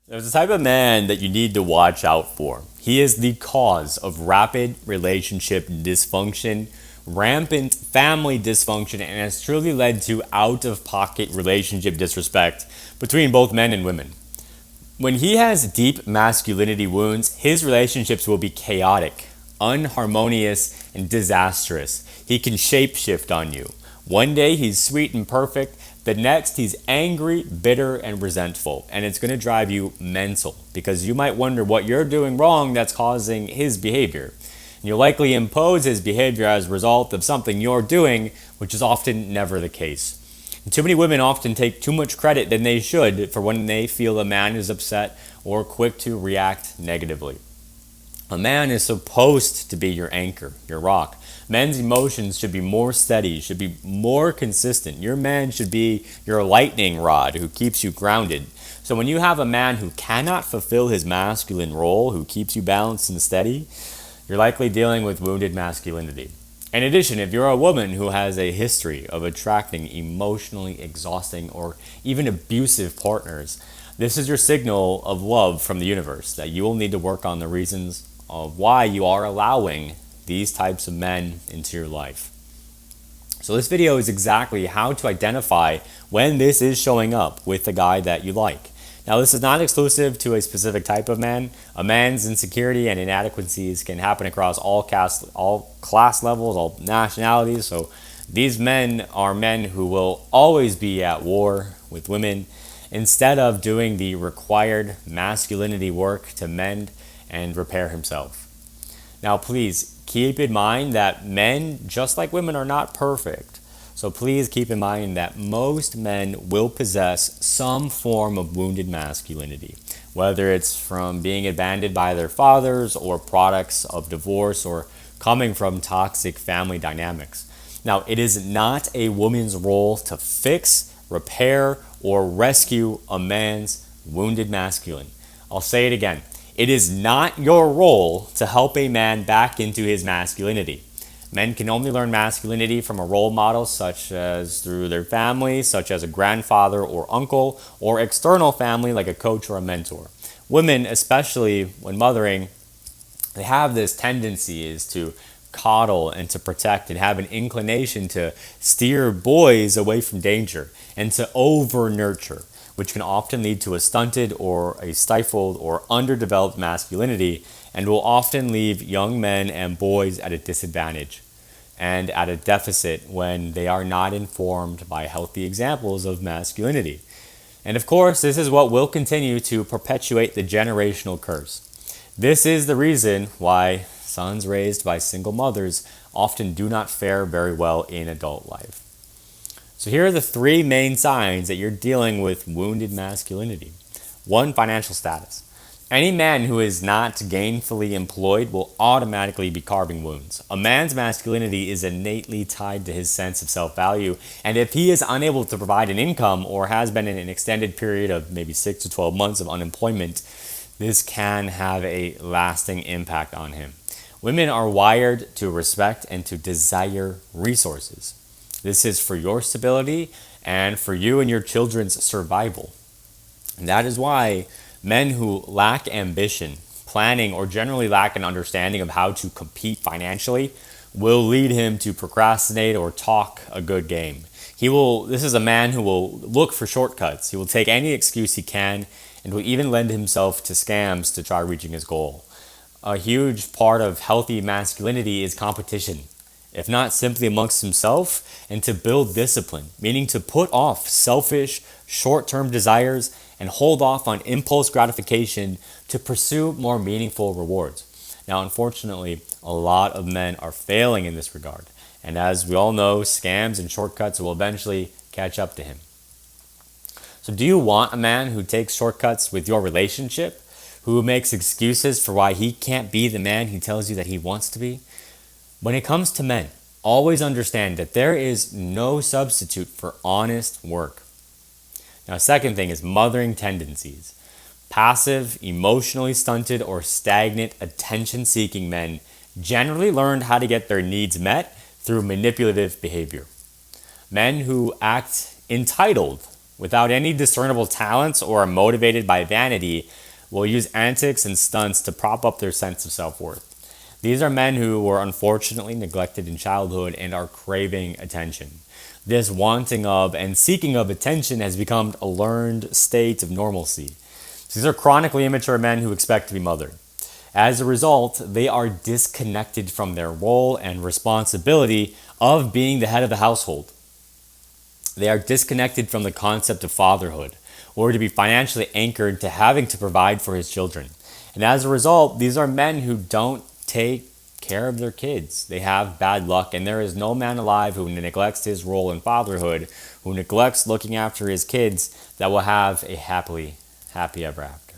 There's a type of man that you need to watch out for. He is the cause of rapid relationship dysfunction, rampant family dysfunction, and has truly led to out of pocket relationship disrespect between both men and women. When he has deep masculinity wounds, his relationships will be chaotic, unharmonious, and disastrous. He can shapeshift on you. One day he's sweet and perfect, the next he's angry, bitter, and resentful. And it's going to drive you mental because you might wonder what you're doing wrong that's causing his behavior. And you'll likely impose his behavior as a result of something you're doing, which is often never the case. Too many women often take too much credit than they should for when they feel a man is upset or quick to react negatively. A man is supposed to be your anchor, your rock. Men's emotions should be more steady, should be more consistent. Your man should be your lightning rod who keeps you grounded. So when you have a man who cannot fulfill his masculine role, who keeps you balanced and steady, you're likely dealing with wounded masculinity. In addition, if you're a woman who has a history of attracting emotionally exhausting or even abusive partners, this is your signal of love from the universe that you will need to work on the reasons of why you are allowing these types of men into your life. So this video is exactly how to identify when this is showing up with the guy that you like. Now, this is not exclusive to a specific type of man. A man's insecurity and inadequacies can happen across all class levels, all nationalities. So these men are men who will always be at war with women instead of doing the required masculinity work to mend and repair himself. Now, please keep in mind that men, just like women, are not perfect. So please keep in mind that most men will possess some form of wounded masculinity, whether it's from being abandoned by their fathers or products of divorce or coming from toxic family dynamics. Now, it is not a woman's role to fix, repair, or rescue a man's wounded masculine. I'll say it again. It is not your role to help a man back into his masculinity. Men can only learn masculinity from a role model, such as through their family, such as a grandfather or uncle, or external family like a coach or a mentor. Women, especially when mothering, they have this tendency is to coddle and to protect and have an inclination to steer boys away from danger and to over nurture, which can often lead to a stunted or a stifled or underdeveloped masculinity and will often leave young men and boys at a disadvantage and at a deficit when they are not informed by healthy examples of masculinity. And of course, this is what will continue to perpetuate the generational curse. This is the reason why sons raised by single mothers often do not fare very well in adult life. So here are the three main signs that you're dealing with wounded masculinity. 1, financial status. Any man who is not gainfully employed will automatically be carving wounds. A man's masculinity is innately tied to his sense of self-value, and if he is unable to provide an income or has been in an extended period of maybe 6 to 12 months of unemployment, this can have a lasting impact on him. Women are wired to respect and to desire resources. This is for your stability and for you and your children's survival. And that is why men who lack ambition, planning, or generally lack an understanding of how to compete financially will lead him to procrastinate or talk a good game. This is a man who will look for shortcuts. He will take any excuse he can and will even lend himself to scams to try reaching his goal. A huge part of healthy masculinity is competition, if not simply amongst himself, and to build discipline, meaning to put off selfish, short-term desires and hold off on impulse gratification to pursue more meaningful rewards. Now, unfortunately, a lot of men are failing in this regard. And as we all know, scams and shortcuts will eventually catch up to him. So do you want a man who takes shortcuts with your relationship, who makes excuses for why he can't be the man he tells you that he wants to be? When it comes to men, always understand that there is no substitute for honest work. Now, second thing is mothering tendencies. Passive, emotionally stunted, or stagnant attention-seeking men generally learn how to get their needs met through manipulative behavior. Men who act entitled without any discernible talents or are motivated by vanity, will use antics and stunts to prop up their sense of self-worth. These are men who were unfortunately neglected in childhood and are craving attention. This wanting of and seeking of attention has become a learned state of normalcy. These are chronically immature men who expect to be mothered. As a result, they are disconnected from their role and responsibility of being the head of the household. They are disconnected from the concept of fatherhood, or to be financially anchored to having to provide for his children. And as a result, these are men who don't take care of their kids. They have bad luck, and there is no man alive who neglects his role in fatherhood, who neglects looking after his kids, that will have a happy ever after.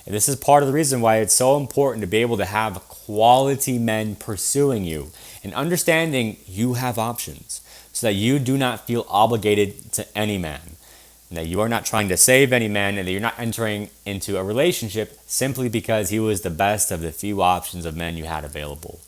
And this is part of the reason why it's so important to be able to have quality men pursuing you and understanding you have options so that you do not feel obligated to any man, and that you are not trying to save any man, and that you're not entering into a relationship simply because he was the best of the few options of men you had available.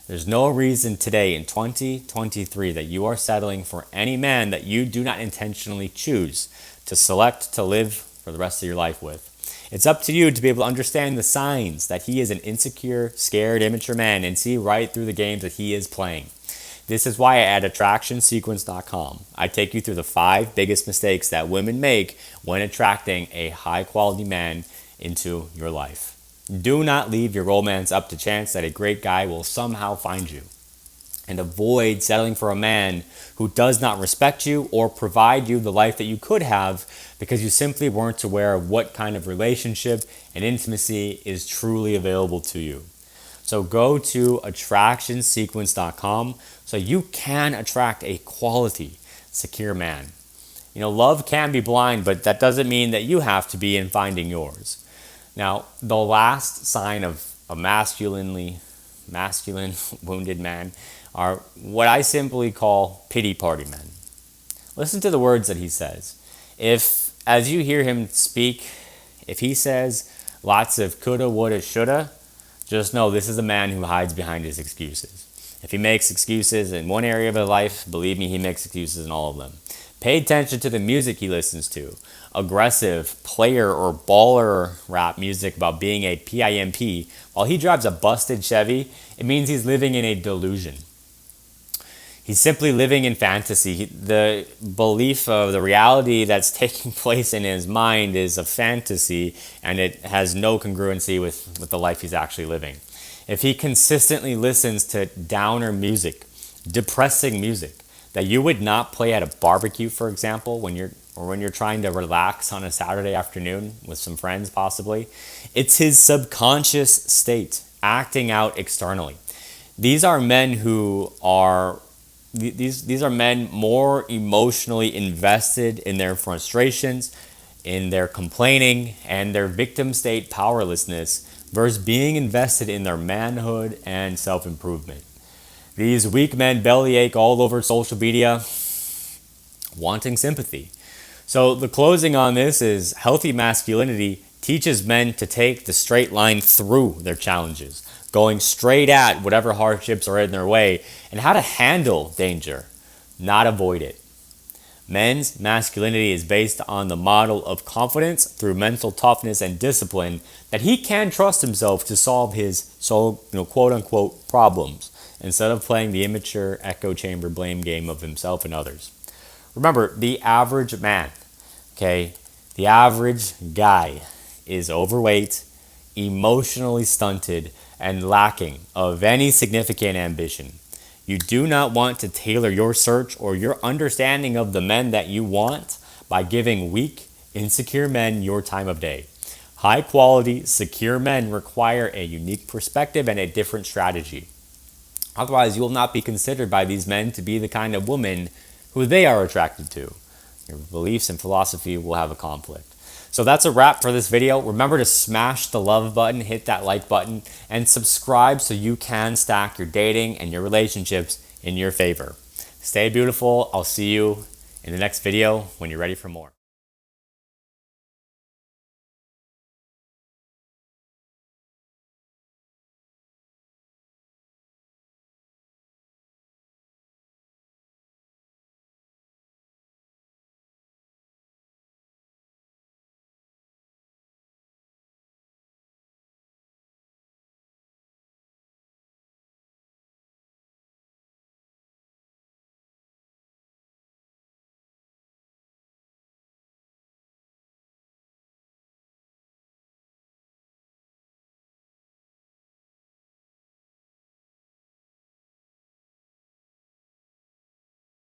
There's no reason today in 2023 that you are settling for any man that you do not intentionally choose to select to live for the rest of your life with. It's up to you to be able to understand the signs that he is an insecure, scared, immature man and see right through the games that he is playing. This is why at AttractionSequence.com, I take you through the 5 biggest mistakes that women make when attracting a high-quality man into your life. Do not leave your romance up to chance that a great guy will somehow find you. And avoid settling for a man who does not respect you or provide you the life that you could have because you simply weren't aware of what kind of relationship and intimacy is truly available to you. So go to AttractionSequence.com so you can attract a quality, secure man. Love can be blind, but that doesn't mean that you have to be in finding yours. Now, the last sign of a masculine, wounded man are what I simply call pity party men. Listen to the words that he says. If, as you hear him speak, if he says lots of coulda, woulda, shoulda, just know this is a man who hides behind his excuses. If he makes excuses in one area of his life, believe me, he makes excuses in all of them. Pay attention to the music he listens to. Aggressive, player or baller rap music about being a PIMP. While he drives a busted Chevy, it means he's living in a delusion. He's simply living in fantasy. The belief of the reality that's taking place in his mind is a fantasy, and it has no congruency with the life he's actually living. If he consistently listens to downer music, depressing music, that you would not play at a barbecue, for example, when you're trying to relax on a Saturday afternoon with some friends possibly, it's his subconscious state acting out externally. These are men who are These are men more emotionally invested in their frustrations, in their complaining, and their victim state powerlessness versus being invested in their manhood and self-improvement. These weak men bellyache all over social media, wanting sympathy. So the closing on this is healthy masculinity teaches men to take the straight line through their challenges, going straight at whatever hardships are in their way, and how to handle danger, not avoid it. Men's masculinity is based on the model of confidence through mental toughness and discipline that he can trust himself to solve his quote-unquote problems instead of playing the immature echo chamber blame game of himself and others. Remember, the average man, the average guy is overweight, emotionally stunted, and lacking of any significant ambition. You do not want to tailor your search or your understanding of the men that you want by giving weak, insecure men your time of day. High quality, secure men require a unique perspective and a different strategy. Otherwise, you will not be considered by these men to be the kind of woman who they are attracted to. Your beliefs and philosophy will have a conflict. So that's a wrap for this video. Remember to smash the love button, hit that like button, and subscribe so you can stack your dating and your relationships in your favor. Stay beautiful. I'll see you in the next video when you're ready for more.